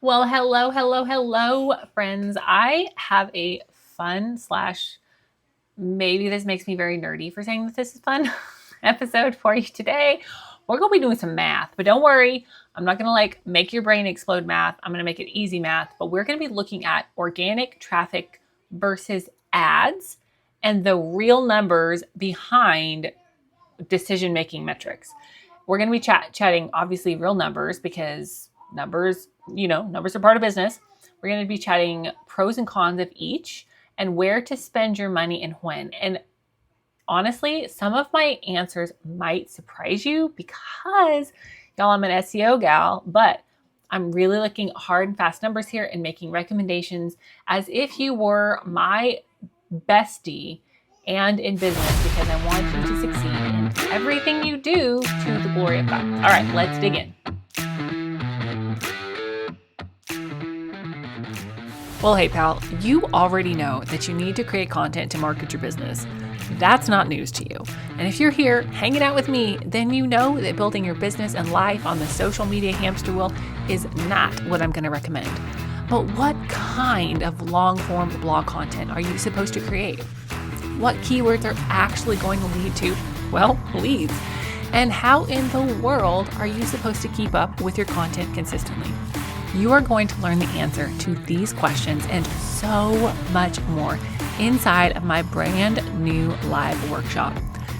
Well, hello, friends. I have a fun slash maybe this makes me very nerdy for saying that this is fun episode for you today. We're going to be doing some math, but don't worry. I'm not going to make your brain explode math. I'm going to make it easy math, but we're going to be looking at organic traffic versus ads and the real numbers behind decision-making metrics. We're going to be chatting obviously real numbers because numbers are part of business. We're going to be chatting pros and cons of each and where to spend your money and when. And honestly, some of my answers might surprise you because y'all, I'm an SEO gal, but I'm really looking at hard and fast numbers here and making recommendations as if you were my bestie and in business because I want you to succeed in everything you do to the glory of God. All right, let's dig in. Well, hey, pal, you already know that you need to create content to market your business. That's not news to you. And if you're here hanging out with me, then you know that building your business and life on the social media hamster wheel is not what I'm going to recommend. But what kind of long-form blog content are you supposed to create? What keywords are actually going to lead to, well, leads? And how in the world are you supposed to keep up with your content consistently? You are going to learn the answer to these questions and so much more inside of my brand new live workshop.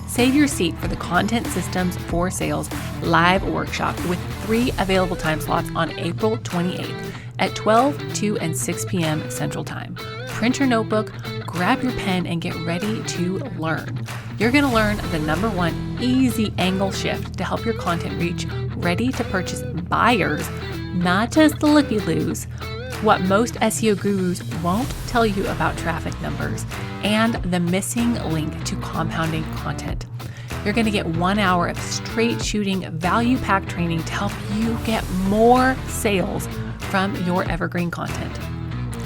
Save your seat for the Content Systems for Sales live workshop with 3 available time slots on April 28th at 12, 2, and 6 p.m. Central Time. Print your notebook, grab your pen, and get ready to learn. You're going to learn the number 1 easy angle shift to help your content reach ready to purchase buyers, not just the looky-loos, what most SEO gurus won't tell you about traffic numbers, and the missing link to compounding content. You're going to get 1 hour of straight shooting value-packed training to help you get more sales from your evergreen content.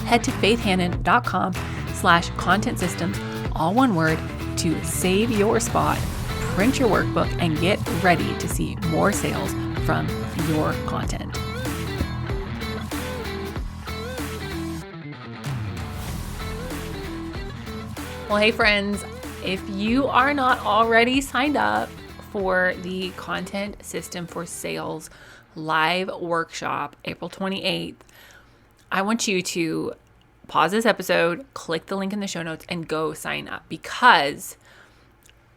Head to faithhannon.com/content systems, all one word, to save your spot, print your workbook, and get ready to see more sales from your content. Well, hey friends, if you are not already signed up for the Content System for Sales live workshop, April 28th, I want you to pause this episode, click the link in the show notes, and go sign up because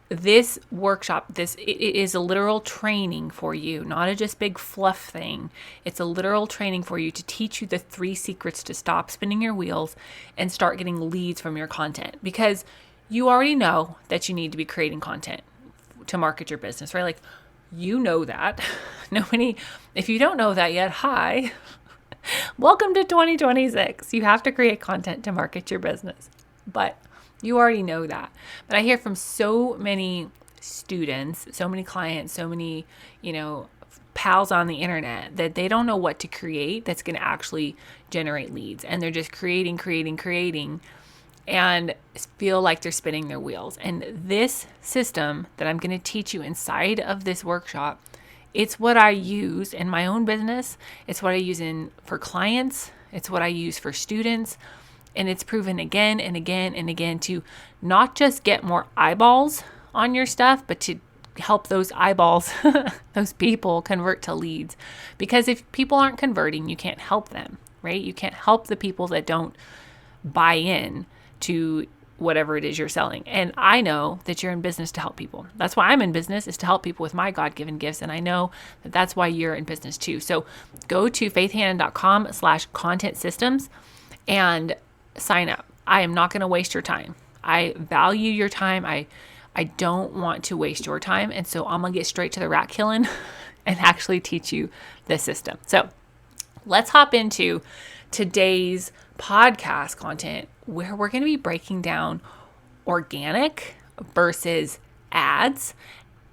this workshop, it is a literal training for you, not a just big fluff thing. It's a literal training for you to teach you the 3 secrets to stop spinning your wheels and start getting leads from your content, because you already know that you need to be creating content to market your business, right? Like, you know that. Nobody, if you don't know that yet, hi. Welcome to 2026. You have to create content to market your business. But you already know that. But I hear from so many students, so many clients, so many, pals on the internet that they don't know what to create that's going to actually generate leads. And they're just creating, and feel like they're spinning their wheels. And this system that I'm going to teach you inside of this workshop, it's what I use in my own business. It's what I use for clients. It's what I use for students. And it's proven again and again and again to not just get more eyeballs on your stuff, but to help those eyeballs, those people convert to leads. Because if people aren't converting, you can't help them, right? You can't help the people that don't buy in to whatever it is you're selling. And I know that you're in business to help people. That's why I'm in business, is to help people with my God-given gifts. And I know that that's why you're in business too. So go to faithhannon.com/content systems and sign up. I am not going to waste your time. I value your time. I don't want to waste your time. And so I'm going to get straight to the rat killing and actually teach you the system. So let's hop into today's podcast content where we're going to be breaking down organic versus ads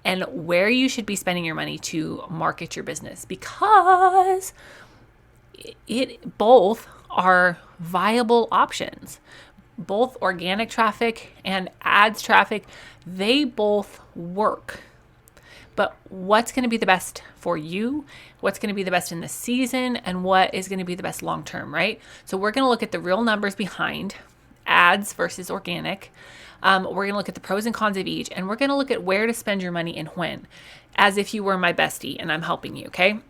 and where you should be spending your money to market your business, because both are viable options. Both organic traffic and ads traffic, they both work. but what's going to be the best for you, what's going to be the best in the season, and what is going to be the best long term, right? So we're going to look at the real numbers behind ads versus organic. We're going to look at the pros and cons of each, and we're going to look at where to spend your money and when, as if you were my bestie and I'm helping you, okay?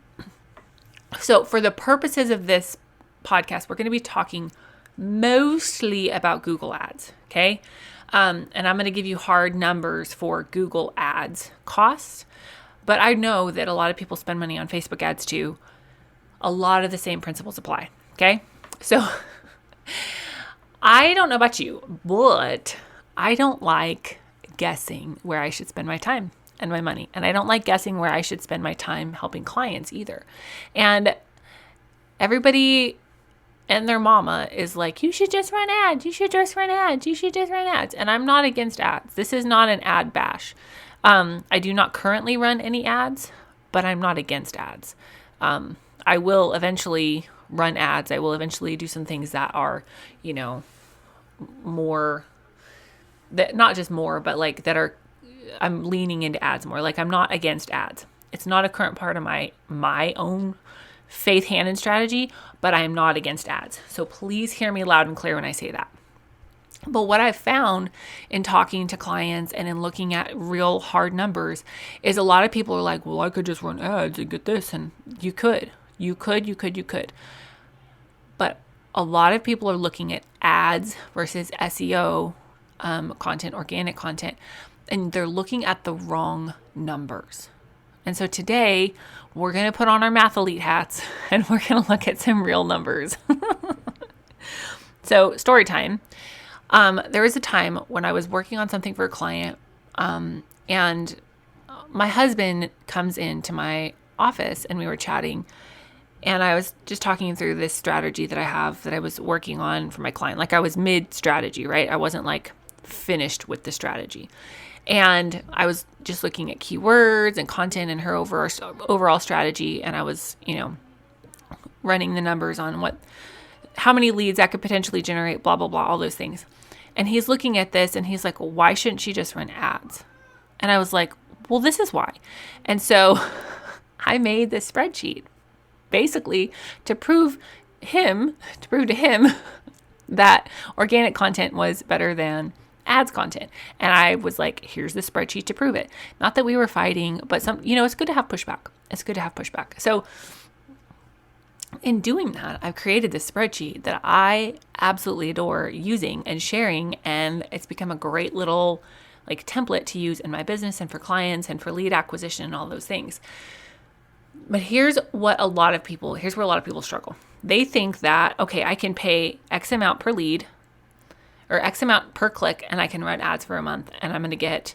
So for the purposes of this podcast, we're going to be talking mostly about Google Ads, okay? And I'm going to give you hard numbers for Google Ads costs, but I know that a lot of people spend money on Facebook ads too. A lot of the same principles apply, okay? So I don't know about you, but I don't like guessing where I should spend my time and my money. And I don't like guessing where I should spend my time helping clients either. And everybody and their mama is like, you should just run ads. You should just run ads. You should just run ads. And I'm not against ads. This is not an ad bash. I do not currently run any ads, but I'm not against ads. I will eventually run ads. I will eventually do some things that are, more, that not just more, but like that are, I'm leaning into ads more. Like I'm not against ads. It's not a current part of my own faith hand and strategy, but I am not against ads. So please hear me loud and clear when I say that. But what I've found in talking to clients and in looking at real hard numbers is a lot of people are like, well, I could just run ads and get this. And you could. But a lot of people are looking at ads versus SEO content, organic content, and they're looking at the wrong numbers. And so today we're going to put on our mathlete hats and we're going to look at some real numbers. So story time. There was a time when I was working on something for a client, and my husband comes into my office and we were chatting, and I was just talking through this strategy that I have that I was working on for my client. Like I was mid strategy, right? I wasn't like finished with the strategy. And I was just looking at keywords and content and her overall strategy. And I was, running the numbers on how many leads that could potentially generate, blah, blah, blah, all those things. And he's looking at this and he's like, well, why shouldn't she just run ads? And I was like, well, this is why. And so I made this spreadsheet basically to prove to him that organic content was better than ads content. And I was like, here's the spreadsheet to prove it. Not that we were fighting, but it's good to have pushback. So in doing that, I've created this spreadsheet that I absolutely adore using and sharing. And it's become a great little like template to use in my business and for clients and for lead acquisition and all those things. But here's where a lot of people struggle. They think that, okay, I can pay X amount per lead or X amount per click, and I can run ads for a month, and I'm going to get,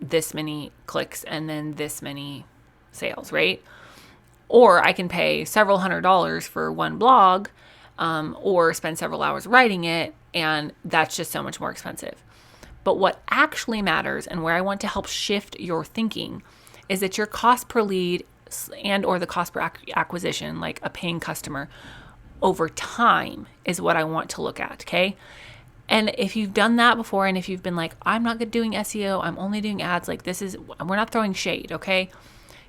this many clicks and then this many sales, right? Or I can pay several $100s for one blog, or spend several hours writing it, and that's just so much more expensive. But what actually matters, and where I want to help shift your thinking, is that your cost per lead and or the cost per acquisition, like a paying customer, over time is what I want to look at, okay? And if you've done that before, and if you've been like, I'm not good doing SEO, I'm only doing ads, like we're not throwing shade, okay?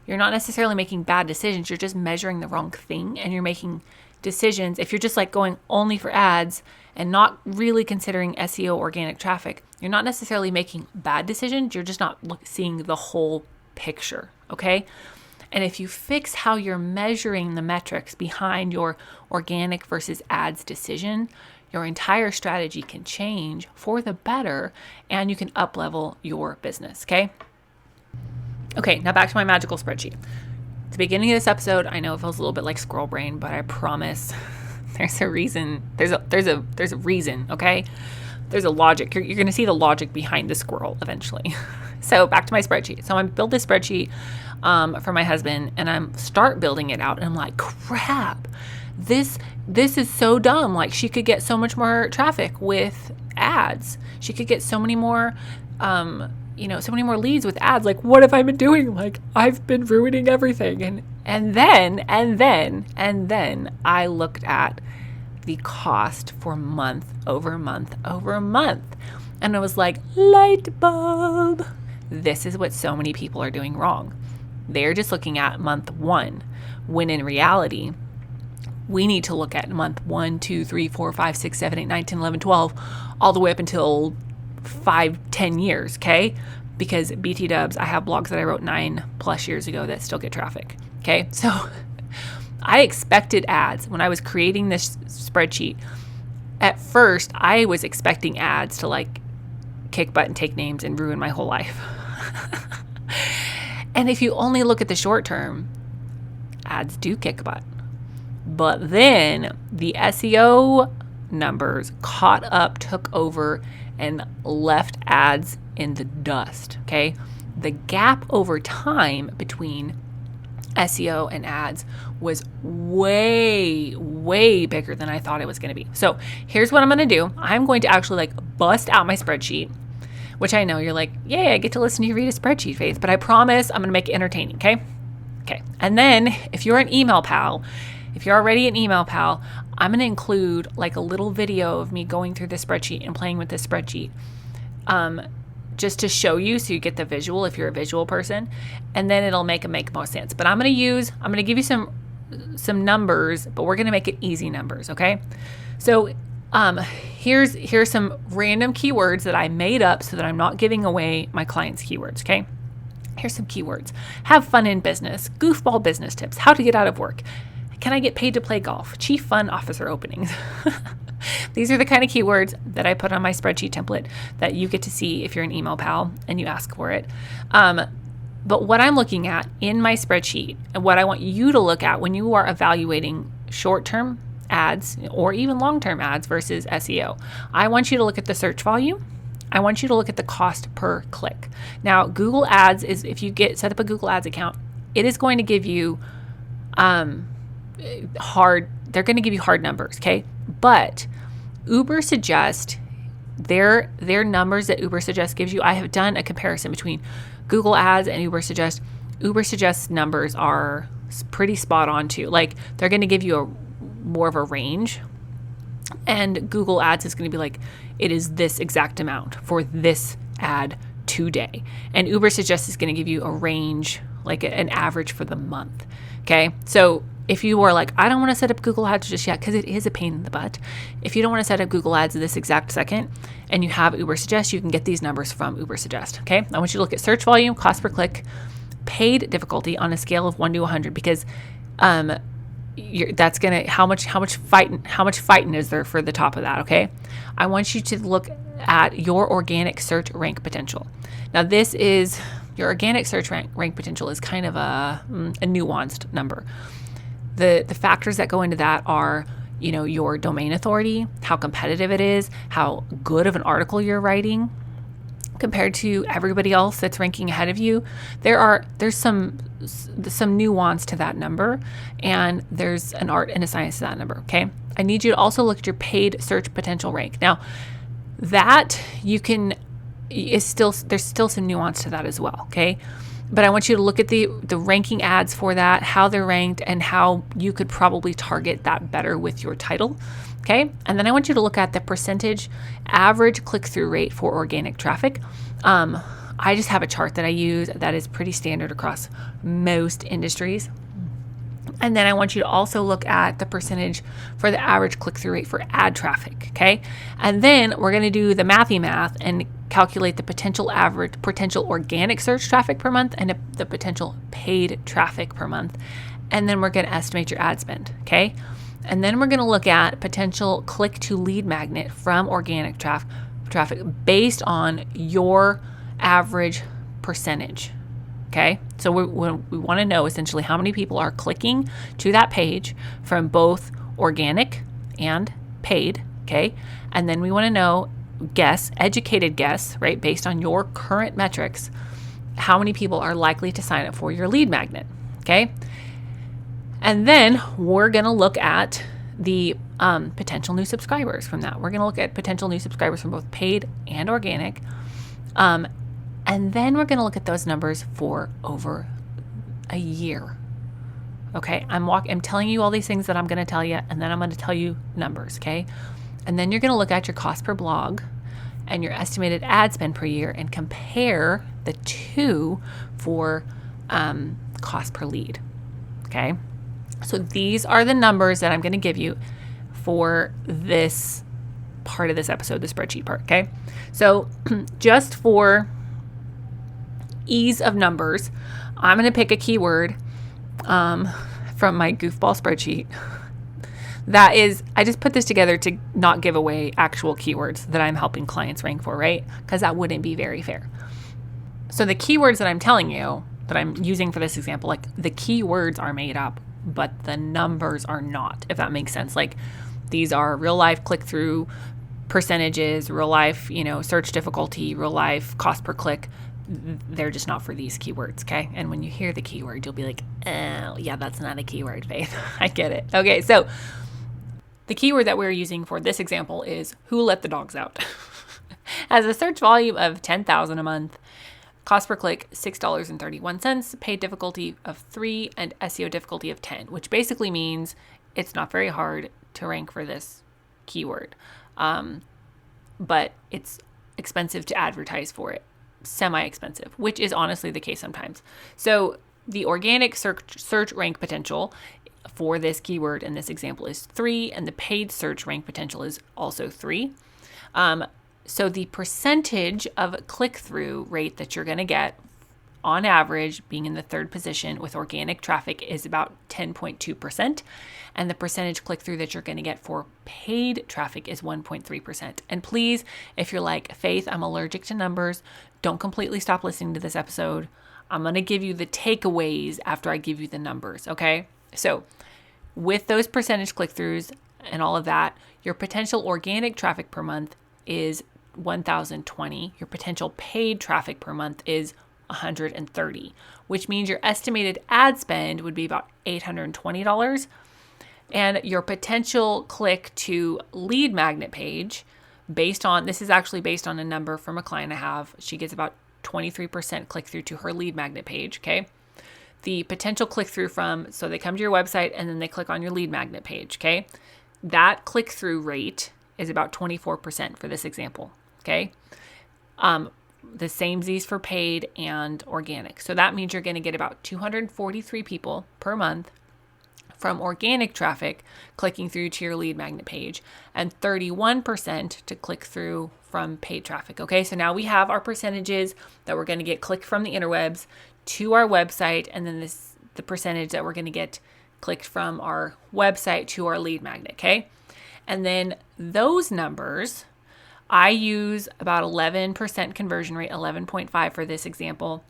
You're not necessarily making bad decisions. You're just measuring the wrong thing, and you're making decisions. If you're just like going only for ads and not really considering SEO organic traffic, you're not necessarily making bad decisions. You're just not seeing the whole picture, okay? And if you fix how you're measuring the metrics behind your organic versus ads decision, your entire strategy can change for the better, and you can up-level your business, okay? Okay, now back to my magical spreadsheet. At the beginning of this episode, I know it feels a little bit like squirrel brain, but I promise there's a reason. There's a reason, okay? There's a logic. You're going to see the logic behind the squirrel eventually. So back to my spreadsheet. So I built this spreadsheet for my husband, and I start building it out, and I'm like, crap. This is so dumb. Like, she could get so much more traffic with ads. She could get so many more, so many more leads with ads. Like, what have I been doing? Like, I've been ruining everything. And then I looked at the cost for month over month. And I was like, light bulb. This is what so many people are doing wrong. They're just looking at month 1, when in reality, we need to look at month 1, 2, 3, 4, 5, 6, 7, 8, 9, 10, 11, 12, all the way up until 5, 10 years, okay? Because BT dubs, I have blogs that I wrote 9+ years ago that still get traffic, okay? So I expected ads when I was creating this spreadsheet. At first, I was expecting ads to like kick butt and take names and ruin my whole life. And if you only look at the short term, ads do kick butt. But then the SEO numbers caught up, took over, and left ads in the dust, okay? The gap over time between SEO and ads was way, way bigger than I thought it was going to be. So here's what I'm going to do. I'm going to actually like bust out my spreadsheet, which I know you're like, yay, I get to listen to you read a spreadsheet, Faith, but I promise I'm going to make it entertaining, okay? Okay. And then if you're an email pal, if you're already an email pal, I'm going to include like a little video of me going through the spreadsheet and playing with the spreadsheet, just to show you so you get the visual if you're a visual person, and then it'll make most sense. But I'm going to give you some numbers, but we're going to make it easy numbers, okay? So here's some random keywords that I made up so that I'm not giving away my clients' keywords, okay? Here's some keywords. Have fun in business, goofball business tips, how to get out of work, can I get paid to play golf, chief fun officer openings. These are the kind of keywords that I put on my spreadsheet template that you get to see if you're an email pal and you ask for it. But what I'm looking at in my spreadsheet and what I want you to look at when you are evaluating short-term ads or even long-term ads versus SEO, I want you to look at the search volume. I want you to look at the cost per click. Now, Google Ads is, if you set up a Google Ads account, it is going to give you they're going to give you hard numbers, okay? But Uber Suggest, their numbers that Uber Suggest gives you, I have done a comparison between Google Ads and Uber Suggest. Uber Suggest numbers are pretty spot on too. Like they're going to give you more of a range, and Google Ads is going to be like, it is this exact amount for this ad today. And Uber Suggest is going to give you a range, like an average for the month. Okay. So if you are like, I don't want to set up Google Ads just yet because it is a pain in the butt. If you don't want to set up Google Ads this exact second and you have Uber Suggest, you can get these numbers from Uber Suggest. Okay. I want you to look at search volume, cost per click, paid difficulty on a scale of 1 to 100 because that's going to, how much fighting is there for the top of that. Okay. I want you to look at your organic search rank potential. Now this is your organic search rank potential is kind of a nuanced number. The factors that go into that are, your domain authority, how competitive it is, how good of an article you're writing compared to everybody else that's ranking ahead of you. There's some nuance to that number, and there's an art and a science to that number, okay? I need you to also look at your paid search potential rank. Now, that there's still some nuance to that as well, okay? But I want you to look at the ranking ads for that, how they're ranked, and how you could probably target that better with your title, okay? And then I want you to look at the percentage average click-through rate for organic traffic. I just have a chart that I use that is pretty standard across most industries. And then I want you to also look at the percentage for the average click-through rate for ad traffic, okay? And then we're going to do the mathy math and calculate the potential organic search traffic per month and the potential paid traffic per month. And then we're going to estimate your ad spend, okay? And then we're going to look at potential click to lead magnet from organic traffic based on your average percentage. Okay, so we want to know essentially how many people are clicking to that page from both organic and paid. Okay, and then we want to know, educated guess, right, based on your current metrics, how many people are likely to sign up for your lead magnet. Okay, and then we're going to look at the potential new subscribers from that. We're going to look at potential new subscribers from both paid and organic. And then we're going to look at those numbers for over a year. Okay, I'm telling you all these things that I'm going to tell you, and then I'm going to tell you numbers, okay? And then you're going to look at your cost per blog and your estimated ad spend per year and compare the two for cost per lead. Okay. So these are the numbers that I'm going to give you for this part of this episode, the spreadsheet part. Okay. So just for ease of numbers, I'm going to pick a keyword from my goofball spreadsheet. That is, I just put this together to not give away actual keywords that I'm helping clients rank for, right? Because that wouldn't be very fair. So the keywords that I'm telling you that I'm using for this example, like the keywords are made up, but the numbers are not, if that makes sense. Like these are real life click-through percentages, real life, search difficulty, real life cost per click. They're just not for these keywords, okay? And when you hear the keyword, you'll be like, oh, yeah, that's not a keyword, Faith. I get it. Okay, so the keyword that we're using for this example is who let the dogs out. Has a search volume of 10,000 a month, cost per click $6.31, paid difficulty of 3, and SEO difficulty of 10, which basically means it's not very hard to rank for this keyword, but it's expensive to advertise for it. Semi-expensive, which is honestly the case sometimes. So the organic search rank potential for this keyword in this example is 3, and the paid search rank potential is also 3. So the percentage of click-through rate that you're going to get on average, being in the 3rd position with organic traffic, is about 10.2%. And the percentage click-through that you're going to get for paid traffic is 1.3%. And please, if you're like, Faith, I'm allergic to numbers, don't completely stop listening to this episode. I'm going to give you the takeaways after I give you the numbers, okay? So with those percentage click-throughs and all of that, your potential organic traffic per month is 1,020. Your potential paid traffic per month is 130, which means your estimated ad spend would be about $820. And your potential click to lead magnet page, this is actually based on a number from a client I have. She gets about 23% click through to her lead magnet page. Okay. The potential click through so they come to your website and then they click on your lead magnet page. Okay. That click through rate is about 24% for this example. Okay. The same Z's for paid and organic. So that means you're going to get about 243 people per month from organic traffic clicking through to your lead magnet page, and 31% to click through from paid traffic. Okay, so now we have our percentages that we're going to get clicked from the interwebs to our website, and then the percentage that we're going to get clicked from our website to our lead magnet. Okay, and then those numbers, I use about 11% conversion rate, 11.5 for this example,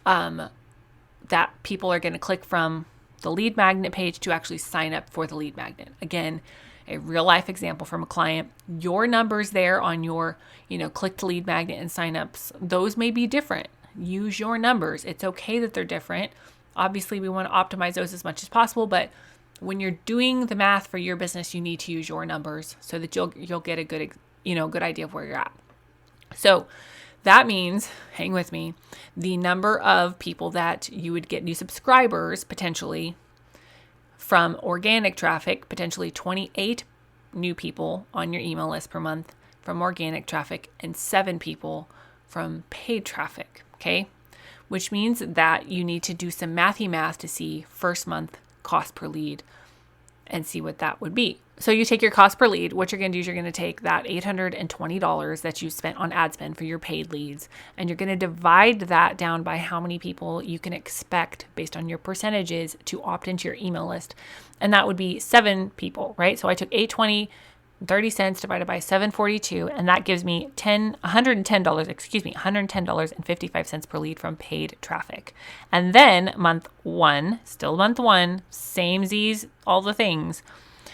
that people are going to click from the lead magnet page to actually sign up for the lead magnet. Again, a real life example from a client. Your numbers there on your, click to lead magnet and signups, those may be different. Use your numbers. It's okay that they're different. Obviously, we want to optimize those as much as possible, but when you're doing the math for your business, you need to use your numbers so that you'll get a good idea of where you're at. So that means, hang with me, the number of people that you would get new subscribers potentially from organic traffic, potentially 28 new people on your email list per month from organic traffic, and 7 people from paid traffic, okay? Which means that you need to do some math to see first month cost per lead and see what that would be. So you take your cost per lead. What you're going to do is you're going to take that $820 that you spent on ad spend for your paid leads, and you're going to divide that down by how many people you can expect based on your percentages to opt into your email list. And that would be 7 people, right? So I took $820, 30 cents divided by 742, and that gives me $110.55 per lead from paid traffic. And then month one, same Z's, all the things.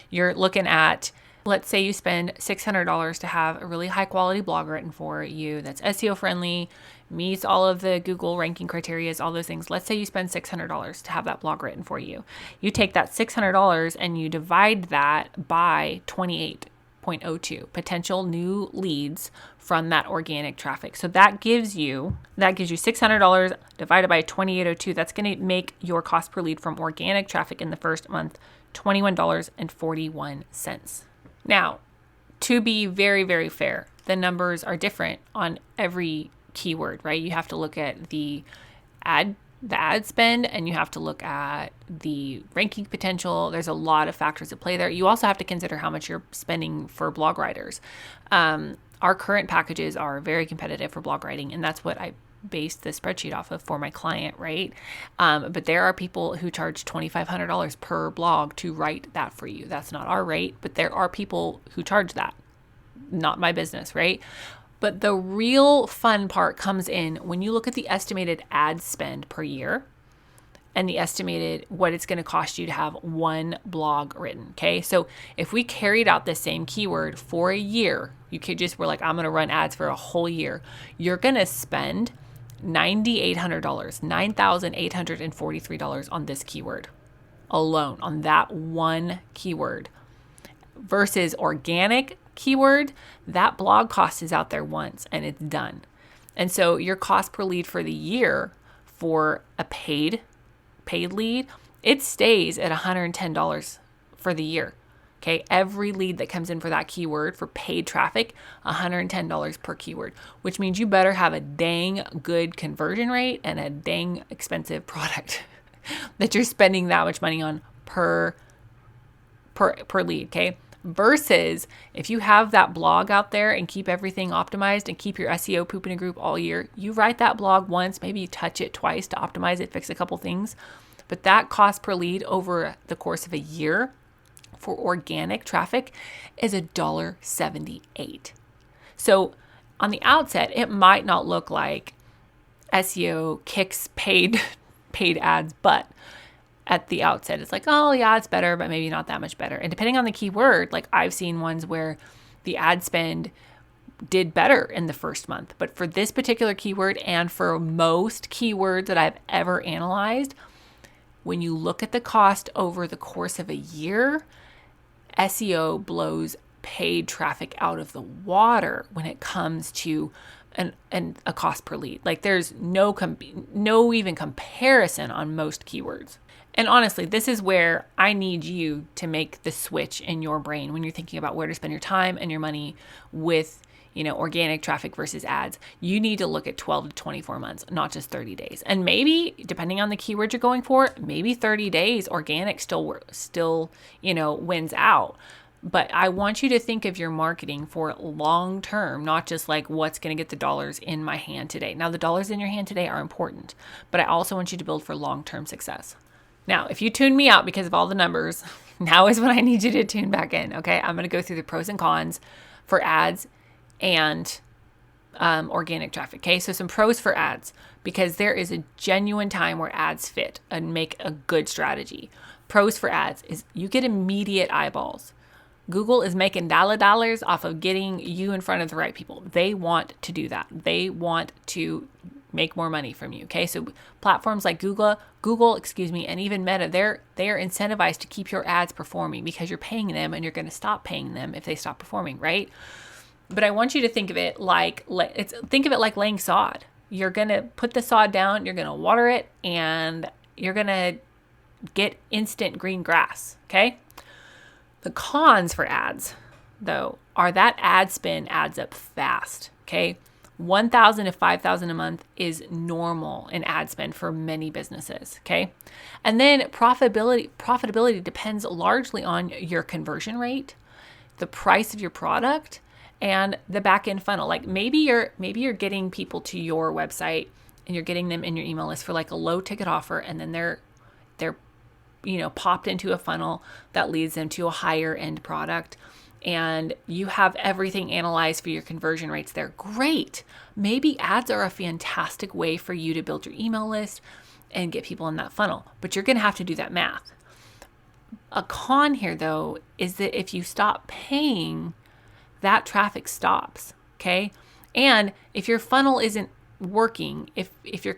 You're looking at, let's say you spend $600 to have a really high quality blog written for you that's SEO friendly, meets all of the Google ranking criteria, all those things. Let's say you spend $600 to have that blog written for you. You take that $600 and you divide that by 28.02 potential new leads from that organic traffic. So that gives you $600 divided by 28.02. That's going to make your cost per lead from organic traffic in the first month $21.41. Now, to be very, very fair, the numbers are different on every keyword, right? You have to look at the ad the ad spend, and you have to look at the ranking potential. There's a lot of factors at play there. You also have to consider how much you're spending for blog writers. Our current packages are very competitive for blog writing, and that's what I based the spreadsheet off of for my client, right? But there are people who charge $2,500 per blog to write that for you. That's not our rate, but there are people who charge that. Not my business, right? But the real fun part comes in when you look at the estimated ad spend per year and the estimated what it's going to cost you to have one blog written. Okay. So if we carried out the same keyword for a year, you could just, we're like, I'm going to run ads for a whole year. You're going to spend $9,800, $9,843 on this keyword alone, on that one keyword, versus organic keyword. That blog cost is out there once and it's done. And so your cost per lead for the year for a paid lead, it stays at $110 for the year. Okay, every lead that comes in for that keyword for paid traffic, $110 per keyword, which means you better have a dang good conversion rate and a dang expensive product that you're spending that much money on per lead, okay? Versus if you have that blog out there and keep everything optimized and keep your SEO poop in a group all year, you write that blog once, maybe you touch it twice to optimize it, fix a couple things, but that cost per lead over the course of a year for organic traffic is $1.78. So on the outset, it might not look like SEO kicks paid ads, but at the outset, it's like, oh yeah, it's better, but maybe not that much better. And depending on the keyword, like I've seen ones where the ad spend did better in the first month. But for this particular keyword and for most keywords that I've ever analyzed, when you look at the cost over the course of a year, SEO blows paid traffic out of the water when it comes to a cost per lead. Like there's no even comparison on most keywords. And honestly, this is where I need you to make the switch in your brain when you're thinking about where to spend your time and your money with, organic traffic versus ads. You need to look at 12 to 24 months, not just 30 days. And maybe depending on the keyword you're going for, maybe 30 days organic still wins out. But I want you to think of your marketing for long term, not just like what's going to get the dollars in my hand today. Now, the dollars in your hand today are important, but I also want you to build for long-term success. Now, if you tune me out because of all the numbers, now is when I need you to tune back in, okay? I'm going to go through the pros and cons for ads and organic traffic, okay? So some pros for ads, because there is a genuine time where ads fit and make a good strategy. Pros for ads is you get immediate eyeballs. Google is making dollars off of getting you in front of the right people. They want to do that. They want to make more money from you. Okay. So platforms like Google, and even Meta, they are incentivized to keep your ads performing because you're paying them and you're going to stop paying them if they stop performing, right? But I want you to think of it like laying sod. You're going to put the sod down, you're going to water it, and you're going to get instant green grass. Okay. The cons for ads, though, are that ad spend adds up fast. Okay. $1,000 to $5,000 a month is normal in ad spend for many businesses. Okay. And then profitability depends largely on your conversion rate, the price of your product, and the back end funnel. Like maybe you're getting people to your website and you're getting them in your email list for like a low ticket offer, and then they're popped into a funnel that leads them to a higher end product, and you have everything analyzed for your conversion rates there. Great. Maybe ads are a fantastic way for you to build your email list and get people in that funnel, but you're going to have to do that math. A con here, though, is that if you stop paying, that traffic stops. Okay. And if your funnel isn't working, if your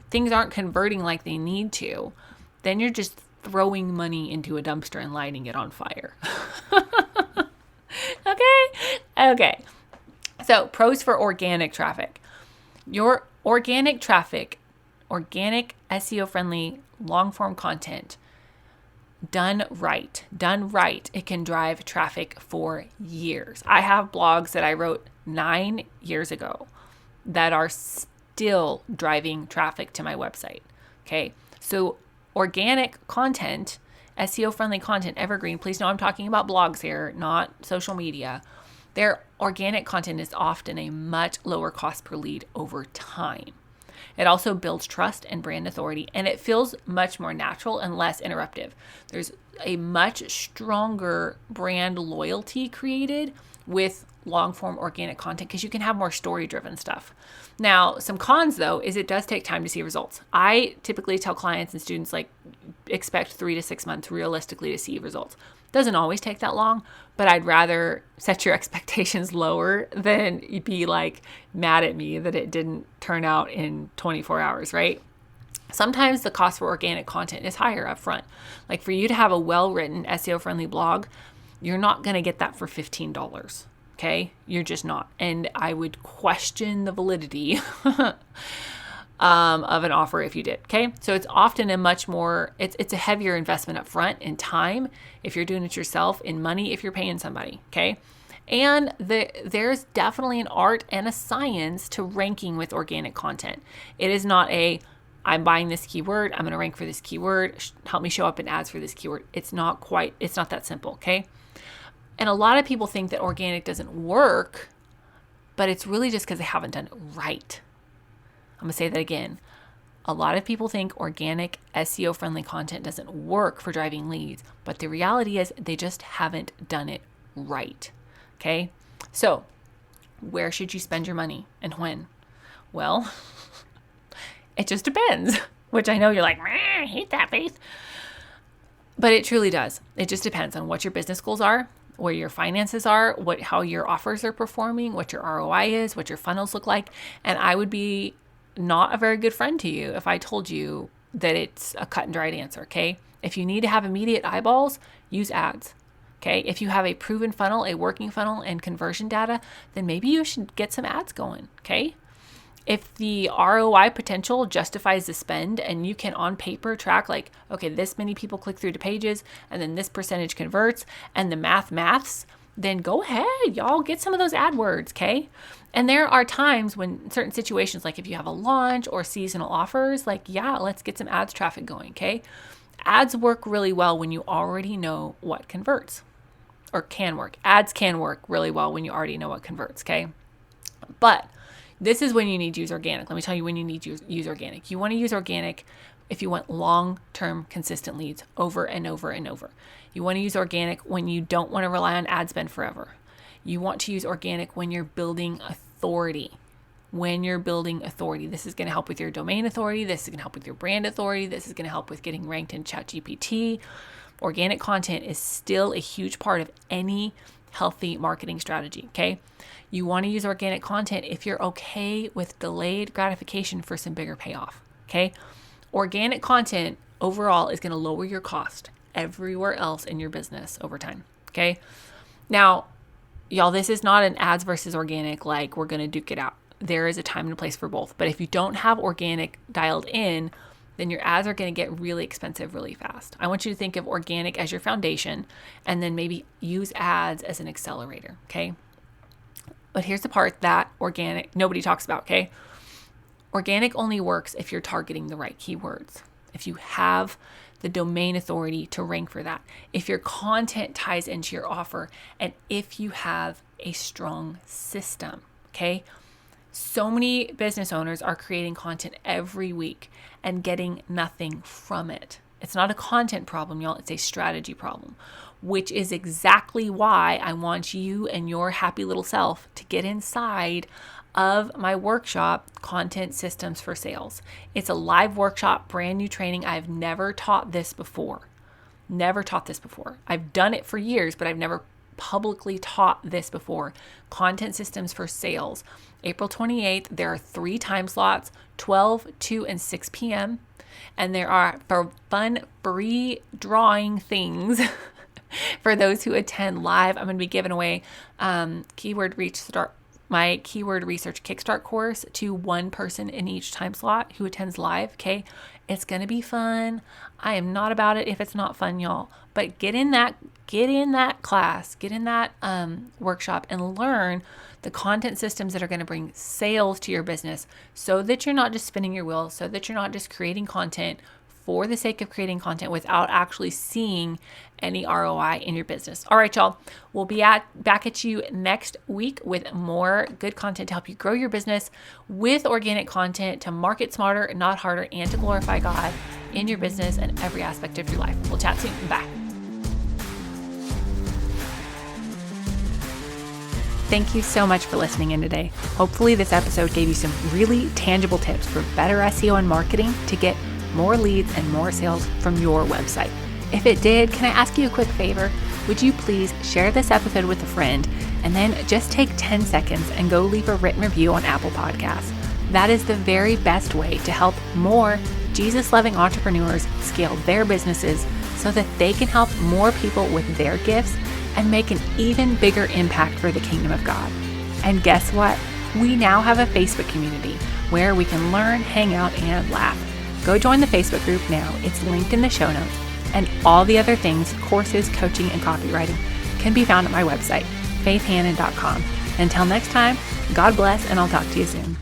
things aren't converting like they need to, then you're just throwing money into a dumpster and lighting it on fire. Okay. So pros for organic traffic. Your organic traffic, organic SEO friendly long form content, done right, it can drive traffic for years. I have blogs that I wrote 9 years ago that are still driving traffic to my website. Okay. So organic content, SEO friendly content, evergreen, please know I'm talking about blogs here, not social media. Their organic content is often a much lower cost per lead over time. It also builds trust and brand authority, and it feels much more natural and less interruptive. There's a much stronger brand loyalty created with long form organic content because you can have more story driven stuff. Now, some cons though is it does take time to see results. I typically tell clients and students like expect 3 to 6 months realistically to see results. Doesn't always take that long, but I'd rather set your expectations lower than be like mad at me that it didn't turn out in 24 hours, right? Sometimes the cost for organic content is higher up front. Like for you to have a well-written SEO friendly blog, you're not going to get that for $15. Okay. You're just not. And I would question the validity of an offer if you did. Okay. So it's often a much more, it's a heavier investment up front in time if you're doing it yourself, in money if you're paying somebody. Okay. And there's definitely an art and a science to ranking with organic content. It is not I'm buying this keyword, I'm going to rank for this keyword, help me show up in ads for this keyword. It's not that simple. Okay. And a lot of people think that organic doesn't work, but it's really just because they haven't done it right. I'm going to say that again. A lot of people think organic SEO friendly content doesn't work for driving leads, but the reality is they just haven't done it right. Okay. So where should you spend your money and when? Well, it just depends, which I know you're like, I hate that, Faith. But it truly does. It just depends on what your business goals are, where your finances are, how your offers are performing, what your ROI is, what your funnels look like. And I would be not a very good friend to you if I told you that it's a cut and dried answer. Okay. If you need to have immediate eyeballs, use ads. Okay. If you have a proven funnel, a working funnel and conversion data, then maybe you should get some ads going. Okay. If the ROI potential justifies the spend and you can on paper track like, okay, this many people click through to pages and then this percentage converts and the maths, then go ahead, y'all get some of those AdWords, okay? And there are times when certain situations, like if you have a launch or seasonal offers, like, yeah, let's get some ads traffic going, okay? Ads work really well when you already know what converts or can work. Ads can work really well when you already know what converts, okay? But this is when you need to use organic. Let me tell you when you need to use organic. You want to use organic if you want long-term consistent leads over and over and over. You want to use organic when you don't want to rely on ad spend forever. You want to use organic when you're building authority. This is going to help with your domain authority. This is going to help with your brand authority. This is going to help with getting ranked in ChatGPT. Organic content is still a huge part of any healthy marketing strategy, okay? You want to use organic content if you're okay with delayed gratification for some bigger payoff, okay? Organic content overall is going to lower your cost everywhere else in your business over time, okay? Now, y'all, this is not an ads versus organic, like we're going to duke it out. There is a time and a place for both. But if you don't have organic dialed in, then your ads are going to get really expensive really fast. I want you to think of organic as your foundation and then maybe use ads as an accelerator, okay? But here's the part that organic, nobody talks about, okay? Organic only works if you're targeting the right keywords. If you have the domain authority to rank for that. If your content ties into your offer and if you have a strong system, okay? So many business owners are creating content every week and getting nothing from it. It's not a content problem, y'all. It's a strategy problem, which is exactly why I want you and your happy little self to get inside of my workshop, Content Systems for Sales. It's a live workshop, brand new training. I've never taught this before. I've done it for years, but I've never publicly taught this before. Content Systems for Sales. April 28th, there are 3 time slots, 12, 2, and 6 p.m. And there are fun free drawing things for those who attend live. I'm going to be giving away my keyword research kickstart course to one person in each time slot who attends live. Okay. It's going to be fun. I am not about it if it's not fun, y'all, but get in that class, get in that workshop and learn the content systems that are going to bring sales to your business so that you're not just spinning your wheels, so that you're not just creating content for the sake of creating content without actually seeing any ROI in your business. All right, y'all. We'll be back at you next week with more good content to help you grow your business with organic content to market smarter, not harder, and to glorify God in your business and every aspect of your life. We'll chat soon. Bye. Thank you so much for listening in today. Hopefully this episode gave you some really tangible tips for better SEO and marketing to get more leads and more sales from your website. If it did, can I ask you a quick favor? Would you please share this episode with a friend and then just take 10 seconds and go leave a written review on Apple Podcasts. That is the very best way to help more Jesus-loving entrepreneurs scale their businesses so that they can help more people with their gifts and make an even bigger impact for the kingdom of God. And guess what? We now have a Facebook community where we can learn, hang out, and laugh. Go join the Facebook group now. It's linked in the show notes. And all the other things, courses, coaching, and copywriting can be found at my website, faithhannon.com. Until next time, God bless, and I'll talk to you soon.